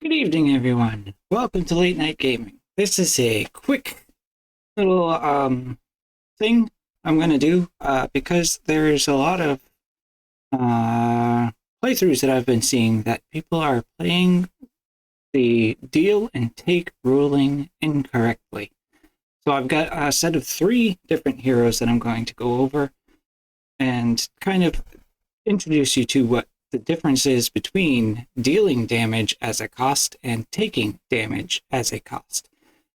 Good evening, everyone. Welcome to Late Night Gaming. This is a quick little thing I'm going to do because there's a lot of playthroughs that I've been seeing that people are playing the deal and take ruling incorrectly. So I've got a set of 3 different heroes that I'm going to go over and kind of introduce you to what the difference is between dealing damage as a cost and taking damage as a cost.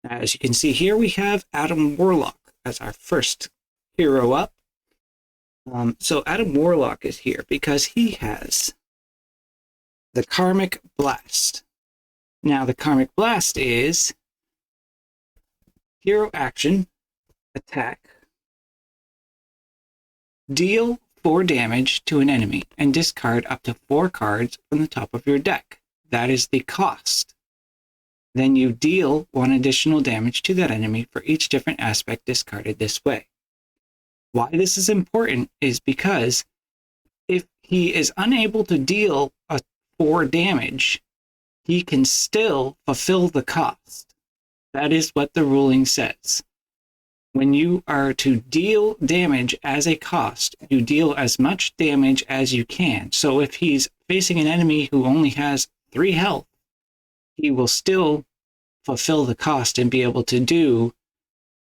As you can see here, we have Adam Warlock as our first hero up. So Adam Warlock is here because he has the Karmic Blast. Now the Karmic Blast is hero action, attack, deal 4 damage to an enemy and discard up to 4 cards from the top of your deck. That is the cost. Then you deal 1 additional damage to that enemy for each different aspect discarded this way. Why this is important is because if he is unable to deal a 4 damage, he can still fulfill the cost. That is what the ruling says. When you are to deal damage as a cost, you deal as much damage as you can. So if he's facing an enemy who only has 3 health, he will still fulfill the cost and be able to do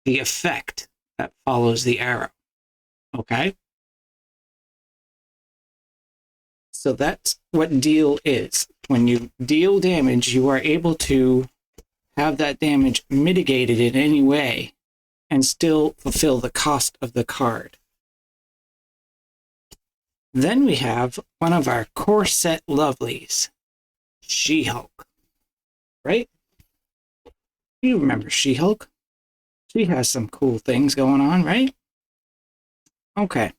the effect that follows the arrow. Okay? So that's what deal is. When you deal damage, you are able to have that damage mitigated in any way and still fulfill the cost of the card. Then we have one of our core set lovelies, She-Hulk. Right? You remember She-Hulk? She has some cool things going on, right? Okay.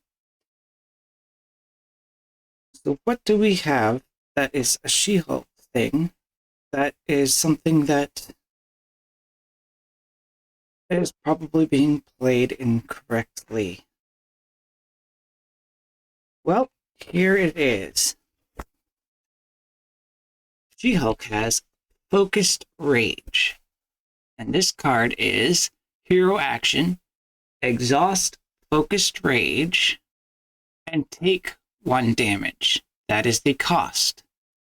So what do we have that is a She-Hulk thing that is something that is probably being played incorrectly? Well, here it is. She-Hulk has Focused Rage. And this card is hero action, exhaust Focused Rage, and take 1 damage. That is the cost.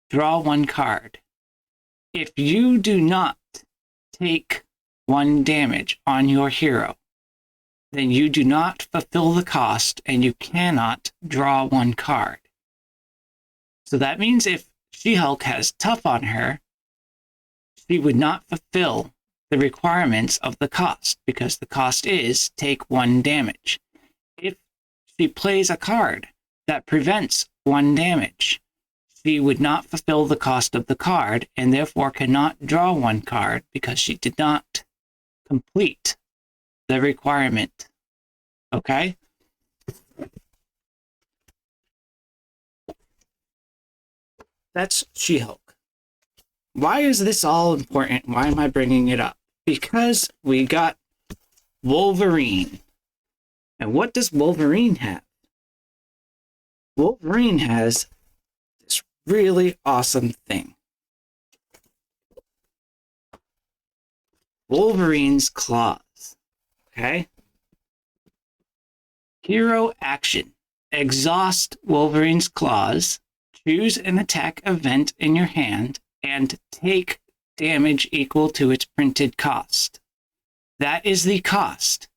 Draw 1 card. If you do not take 1 damage on your hero, then you do not fulfill the cost and you cannot draw 1 card. So that means if She-Hulk has tough on her, she would not fulfill the requirements of the cost because the cost is take 1 damage. If she plays a card that prevents 1 damage, she would not fulfill the cost of the card and therefore cannot draw 1 card because she did not complete the requirement. Okay? That's She-Hulk. Why is this all important? Why am I bringing it up? Because we got Wolverine. And what does Wolverine have? Wolverine has this really awesome thing. Wolverine's Claws. Okay? Hero action. Exhaust Wolverine's Claws. Choose an attack event in your hand and take damage equal to its printed cost. That is the cost.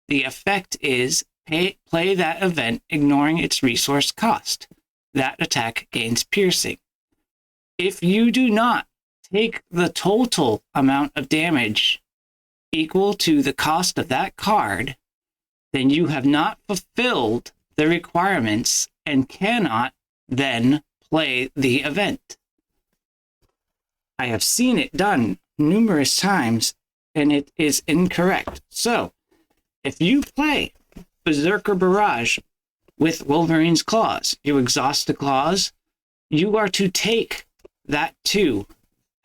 The effect is play that event ignoring its resource cost. That attack gains piercing. If you do not take the total amount of damage equal to the cost of that card, then you have not fulfilled the requirements and cannot then play the event. I have seen it done numerous times and it is incorrect. So, if you play Berserker Barrage with Wolverine's Claws, you exhaust the claws, you are to take that 2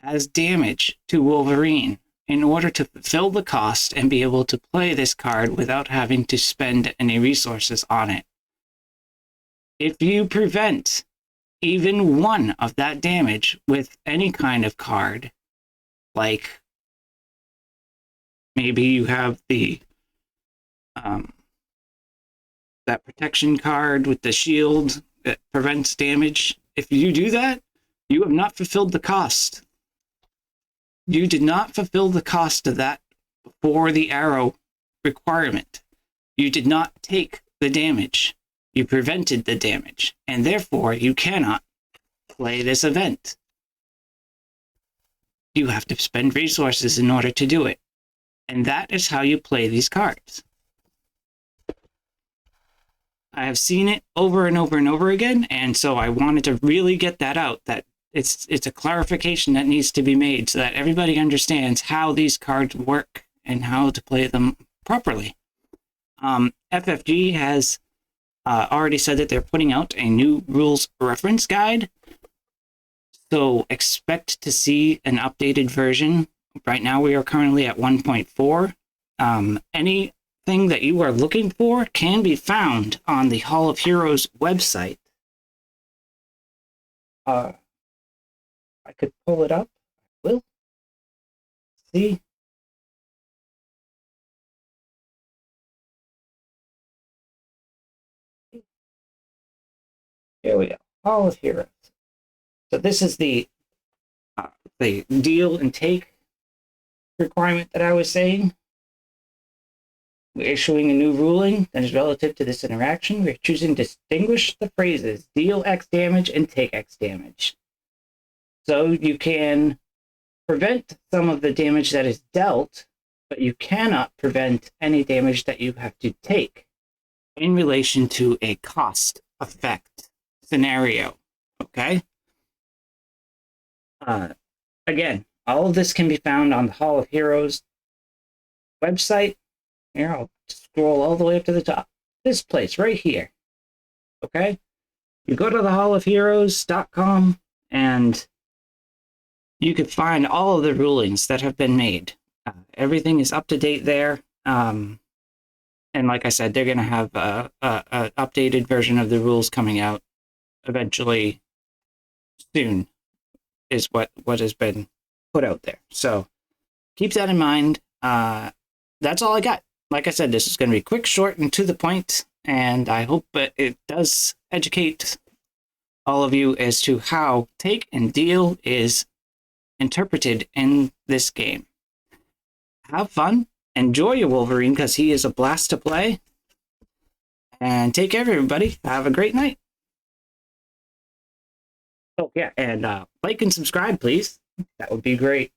as damage to Wolverine in order to fulfill the cost and be able to play this card without having to spend any resources on it. If you prevent even one of that damage with any kind of card, like maybe you have the that protection card with the shield that prevents damage. If you do that, you have not fulfilled the cost. You did not fulfill the cost of that for the arrow requirement. You did not take the damage. You prevented the damage, and therefore you cannot play this event. You have to spend resources in order to do it. And that is how you play these cards. I have seen it over and over and over again, and so I wanted to really get that out, that it's a clarification that needs to be made so that everybody understands how these cards work and how to play them properly. FFG has already said that they're putting out a new rules reference guide, so expect to see an updated version. Right now we are currently at 1.4. Anything that you are looking for can be found on the Hall of Heroes website. I could pull it up. I will. See. Here we go. Hall of Heroes. So this is the deal and take requirement that I was saying. We're issuing a new ruling that is relative to this interaction. We're choosing to distinguish the phrases deal X damage and take X damage. So you can prevent some of the damage that is dealt, but you cannot prevent any damage that you have to take in relation to a cost effect scenario. Okay? Again, all of this can be found on the Hall of Heroes website. Here, I'll scroll all the way up to the top. This place right here. Okay? You go to the hallofheroes.com and you can find all of the rulings that have been made. Everything is up to date there. And like I said, they're going to have an updated version of the rules coming out eventually soon, is what has been put out there. So keep that in mind. That's all I got. Like I said, this is going to be quick, short, and to the point, and I hope that it does educate all of you as to how take and deal is interpreted in this game. Have fun. Enjoy your Wolverine, because he is a blast to play. And take care, everybody. Have a great night. Oh, yeah, and like and subscribe, please. That would be great.